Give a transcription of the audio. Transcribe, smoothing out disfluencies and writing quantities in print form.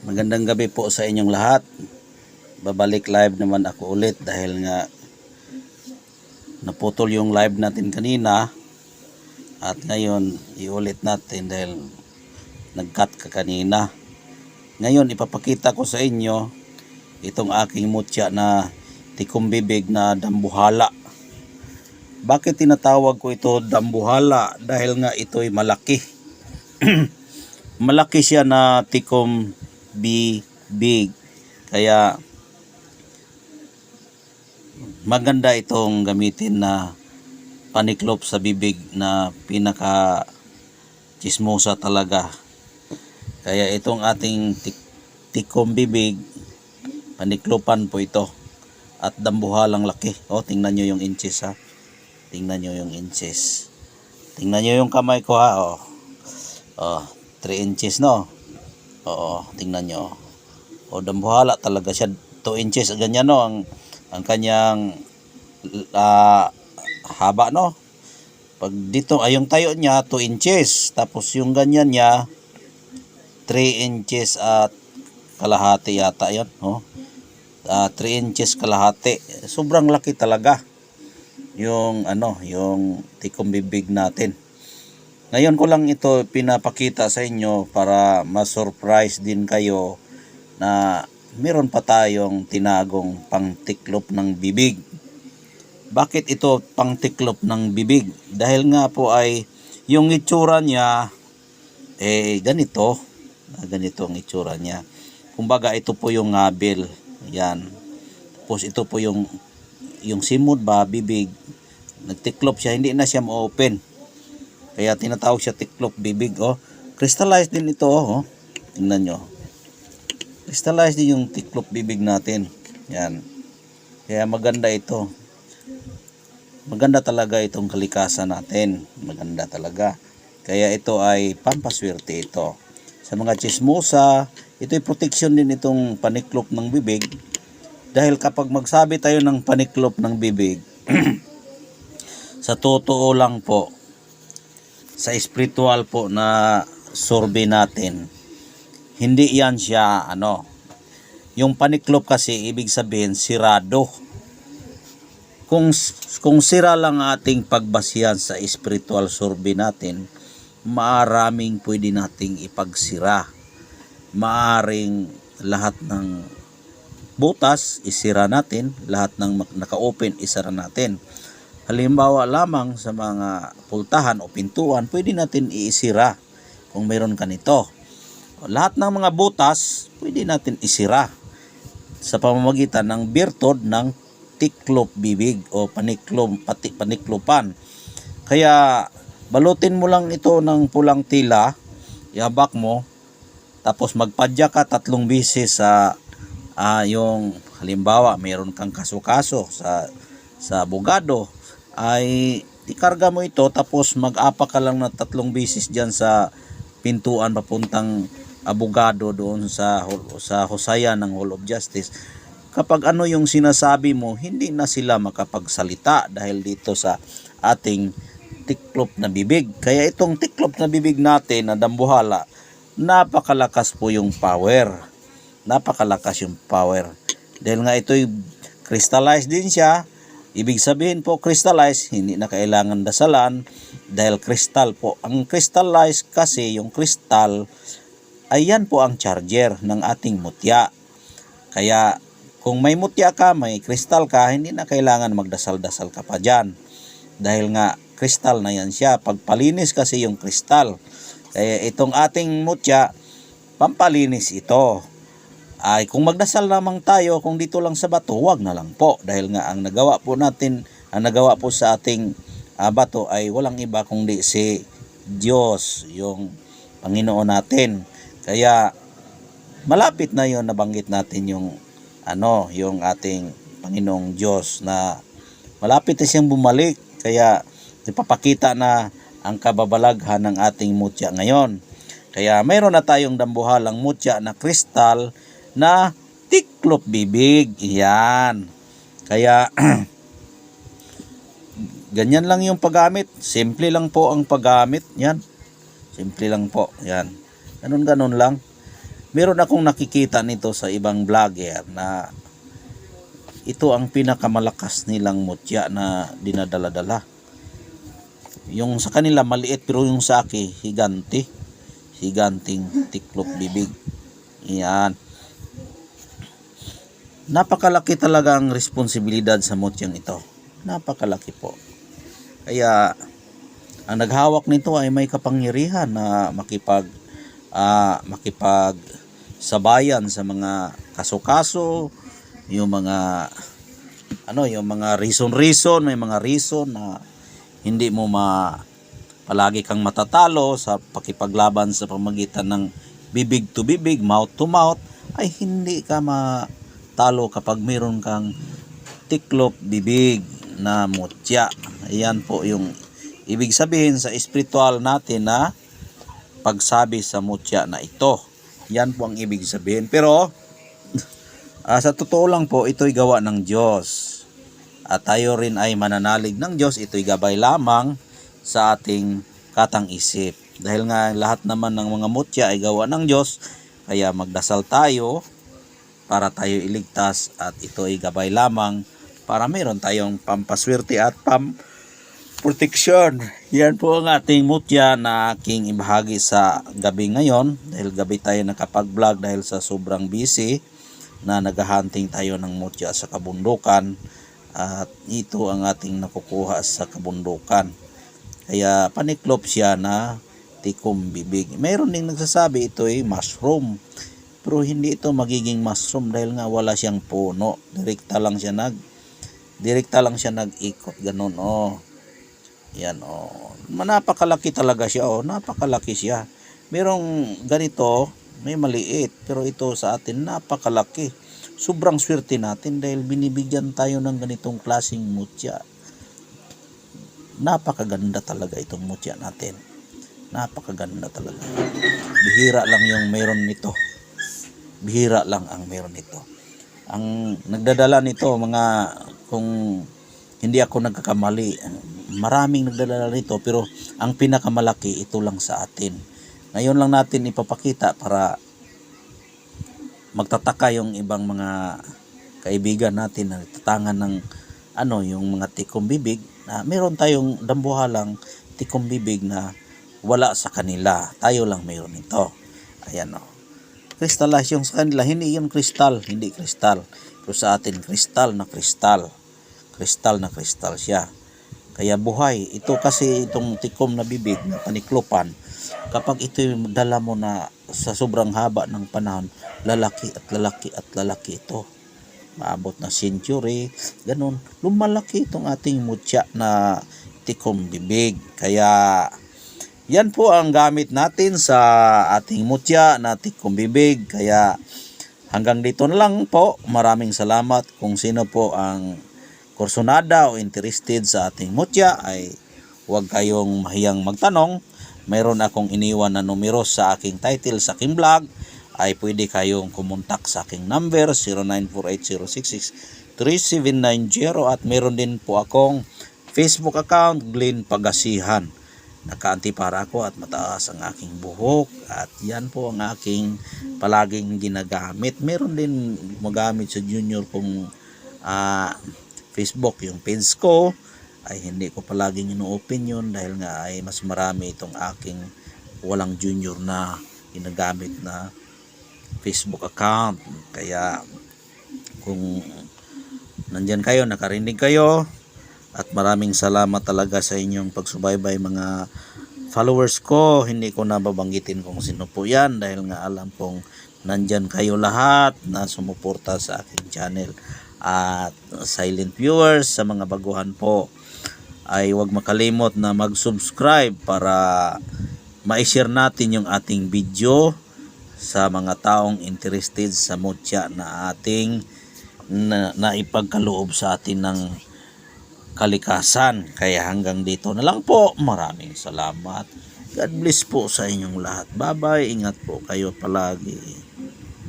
Magandang gabi po sa inyong lahat. Babalik live naman ako ulit dahil nga naputol yung live natin kanina at ngayon iulit natin dahil nag-cut ka kanina. Ngayon ipapakita ko sa inyo itong aking mutya na tikong bibig na dambuhala. Bakit tinatawag ko ito dambuhala? Dahil nga ito'y malaki. Malaki siya na tikom bibig. Kaya maganda itong gamitin na paniklop sa bibig na pinaka chismosa talaga. Kaya itong ating tikom bibig, paniklopan po ito. At dambuhalang laki. O, tingnan nyo yung inches ha. Tingnan nyo yung inches. Tingnan nyo yung kamay ko ha. O, 3 inches no. Oo, tingnan nyo. O, dambuhala talaga siya. 2 inches ganyan no. Ang kanyang haba no. Pag dito ay yung tayo niya 2 inches. Tapos yung ganyan niya 3 inches at kalahati yata yun. 3 inches kalahati. Sobrang laki talaga yung yung tikom bibig natin. Ngayon ko lang ito pinapakita sa inyo para ma-surprise din kayo na meron pa tayong tinagong pangtiklop ng bibig. Bakit ito pangtiklop ng bibig? Dahil nga po ay yung itsura niya ganito. Ganito ang itsura niya. Kumbaga ito po yung ngabil. Yan. Tapos ito po yung simod ba, bibig. Nagtiklop siya, hindi na siya ma-open. Kaya tinatawag siya tiklop bibig. Crystallized din ito. Tingnan nyo. Crystallized din yung tiklop bibig natin. Yan. Kaya maganda ito. Maganda talaga itong kalikasan natin. Maganda talaga. Kaya ito ay pampaswerte ito. Sa mga chismosa, ito'y protection din itong paniklop ng bibig. Dahil kapag magsabi tayo ng paniklop ng bibig, sa totoo lang po, sa spiritual po na survey natin, hindi yan siya yung paniklop kasi ibig sabihin sirado. Kung sira lang ating pagbasihan sa spiritual survey natin, maaraming pwede nating ipagsira. Maaring lahat ng butas isira natin, lahat ng naka-open isara natin. Halimbawa lamang sa mga pultahan o pintuan, pwede natin iisira kung mayroon ka nito. Lahat ng mga butas, pwede natin isira sa pamamagitan ng birtod ng tiklop bibig o paniklopan. Kaya balutin mo lang ito ng pulang tila, ihabak mo, tapos magpadya ka 3 beses sa yung halimbawa mayroon kang kaso-kaso sa abogado, ay ikarga mo ito tapos mag-apa ka lang na 3 beses dyan sa pintuan papuntang abogado doon sa husayan ng Hall of Justice. Kapag yung sinasabi mo, hindi na sila makapagsalita dahil dito sa ating tiklop na bibig. Kaya itong tiklop na bibig natin na dambuhala, napakalakas po yung power. Napakalakas yung power. Dahil nga ito'y crystallized din siya. Ibig sabihin po crystallized, hindi na kailangan dasalan dahil crystal po. Ang crystallized kasi, yung crystal, ay yan po ang charger ng ating mutya. Kaya kung may mutya ka, may crystal ka, hindi na kailangan magdasal-dasal ka pa dyan. Dahil nga crystal na yan siya. Pagpalinis kasi yung crystal. Kaya itong ating mutya, pampalinis ito. Ay kung magdasal lamang tayo, kung dito lang sa bato, wag na lang po. Dahil nga ang nagawa po sa ating bato ay walang iba kundi si Diyos, yung Panginoon natin. Kaya malapit na yon nabanggit natin yung ating Panginoong Diyos na malapit na siyang bumalik. Kaya ipapakita na ang kababalaghan ng ating mutya ngayon. Kaya mayroon na tayong dambuhalang mutya na kristal na tiklop bibig. Yan. Kaya ganyan lang yung paggamit. Simple lang po ang paggamit. Yan. Simple lang po. Yan. Ganun lang. Meron akong nakikita nito sa ibang vlogger na ito ang pinakamalakas nilang mutya na dinadala-dala. Yung sa kanila maliit, pero yung sa akin higante. Higanting tiklop bibig. Yan. Napakalaki talaga ang responsibilidad sa mutyang ito. Napakalaki po. Kaya ang naghawak nito ay may kapangyarihan na makipagsabayan sa mga kaso-kaso, yung mga reason, may mga reason na hindi mo palagi kang matatalo sa pakipaglaban sa pamagitan ng bibig to bibig, mouth to mouth, ay hindi ka matalo kapag meron kang tiklop bibig na mutya. Ayan po yung ibig sabihin sa espiritual natin na pagsabi sa mutya na ito. Yan po ang ibig sabihin. Pero sa totoo lang po, ito'y gawa ng Diyos. At tayo rin ay mananalig ng Diyos. Ito'y gabay lamang sa ating katang-isip. Dahil nga lahat naman ng mga mutya ay gawa ng Diyos. Kaya magdasal tayo para tayo iligtas. At ito ay gabay lamang para meron tayong pampaswerte at protection. Yan po ang ating mutya na aking ibahagi sa gabi ngayon. Dahil gabi tayo nakapag-vlog dahil sa sobrang busy na naghahunting tayo ng mutya sa kabundukan. At ito ang ating nakukuha sa kabundukan. Kaya paniklop siya na tikom bibig. Mayroon ding nagsasabi ito ay mushroom. Pero hindi ito magiging mushroom dahil nga wala siyang puno. Direkta lang siya nag-ikot. Ganun Yan Napakalaki talaga siya Napakalaki siya. Merong ganito, may maliit. Pero ito sa atin napakalaki. Sobrang swerte natin dahil binibigyan tayo ng ganitong klaseng mutya. Napakaganda talaga itong mutya natin. Napakaganda talaga. Bihira lang yung meron nito. Bihira lang ang meron nito. Ang nagdadala nito, kung hindi ako nagkakamali, maraming nagdadala nito, pero ang pinakamalaki ito lang sa atin. Ngayon lang natin ipapakita para magtataka yung ibang mga kaibigan natin na tatangan ng yung mga tikom bibig na meron tayong dambuhalang tikom bibig na wala sa kanila. Tayo lang meron ito. Ayan Crystallize yung sa kanila. Hindi yung kristal. Hindi kristal. Pero sa atin, kristal na kristal. Kristal na kristal siya. Kaya buhay. Ito kasi itong tikom na bibig na paniklopan. Kapag ito yung dala mo na sa sobrang haba ng panahon, lalaki at lalaki at lalaki ito. Maabot na century. Ganun. Lumalaki itong ating mutya na tikom bibig. Kaya yan po ang gamit natin sa ating mutya na tikom bibig. Kaya hanggang dito na lang po. Maraming salamat. Kung sino po ang kursunada o interested sa ating mutya ay huwag kayong mahiyang magtanong. Mayroon akong iniwan na numero sa aking title sa aking vlog. Ay pwede kayong kumontak sa aking number 0948-066-3790 at meron din po akong Facebook account Glenn Pagasihan. Nakaantipara ako at mataas ang aking buhok at yan po ang aking palaging ginagamit. Meron din magamit sa junior kong Facebook. Yung page ko ay hindi ko palaging ino-open yun dahil nga ay mas marami itong aking walang junior na ginagamit na Facebook account. Kaya kung nandyan kayo, nakarinig kayo, at maraming salamat talaga sa inyong pagsubaybay mga followers ko. Hindi ko na babanggitin kung sino po yan dahil nga alam kong nandyan kayo lahat na sumuporta sa aking channel. At silent viewers, sa mga baguhan po ay huwag makalimot na mag-subscribe para ma-share natin yung ating video sa mga taong interested sa mutya na ating na ipagkaloob sa atin ng kalikasan. Kaya hanggang dito na lang po. Maraming salamat. God bless po sa inyong lahat. Bye-bye. Ingat po kayo palagi.